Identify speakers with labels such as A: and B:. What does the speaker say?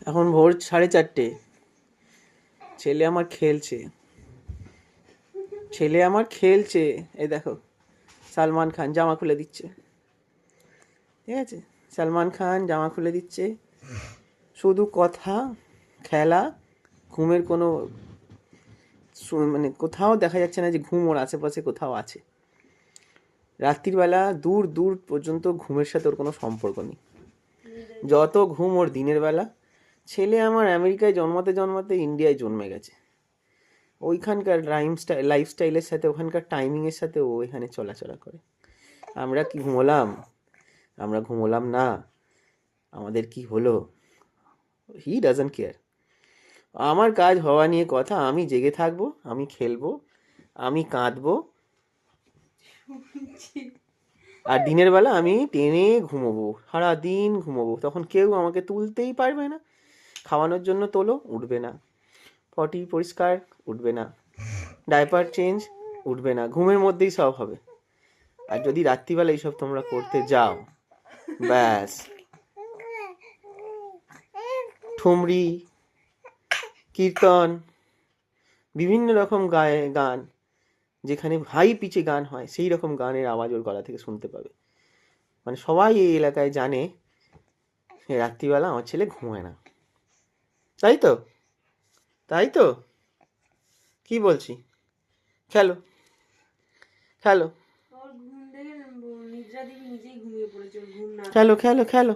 A: এখন ভোর 4:30। ছেলে আমার খেলছে, এই দেখো সালমান খান জামা খুলে দিচ্ছে। ঠিক আছে, সালমান খান জামা খুলে দিচ্ছে। শুধু কথা, খেলা, ঘুমের কোনো মানে কোথাও দেখা যাচ্ছে না যে ঘুম ওর আশেপাশে কোথাও আছে। রাত্রিবেলা দূর দূর পর্যন্ত ঘুমের সাথে ওর কোনো সম্পর্ক নেই। যত ঘুম ওর দিনের বেলা। ছেলে আমার আমেরিকায় জন্মাতে জন্মাতে ইন্ডিয়ায় জন্মে গেছে। ওইখানকার লাইফস্টাইলের সাথে, ওখানকার টাইমিংয়ের সাথে ও এখানে চলাচলা করে। আমরা কি ঘুমোলাম? আমরা ঘুমোলাম না। আমাদের কি হলো? He doesn't care. আমার কাজ হওয়া নিয়ে কথা। আমি জেগে থাকবো, আমি খেলবো, আমি কাঁদবো, আর দিনের বেলা আমি টেনে ঘুমোবো, সারাদিন ঘুমোবো। তখন কেউ আমাকে তুলতেই পারবে না। খাওয়ানোর জন্য তোলো, উঠবে না। পটি পরিষ্কার, উঠবে না। ডাইপার চেঞ্জ, উঠবে না। ঘুমের মধ্যেই সব হবে। আর যদি রাত্রিবেলা এইসব তোমরা করতে যাও, ব্যাস, ঠুমরি, কীর্তন, বিভিন্ন রকম গান, যেখানে হাই পিচে গান হয়, সেই রকম গানের আওয়াজ ওর গলা থেকে শুনতে পাবে। মানে সবাই এই এলাকায় জানে রাত্রিবেলা আমার ছেলে ঘুমায় না। তাই তো? তাই তো? কি বলছি? খেলো, খেলো, খেলো, খেলো, খেলো।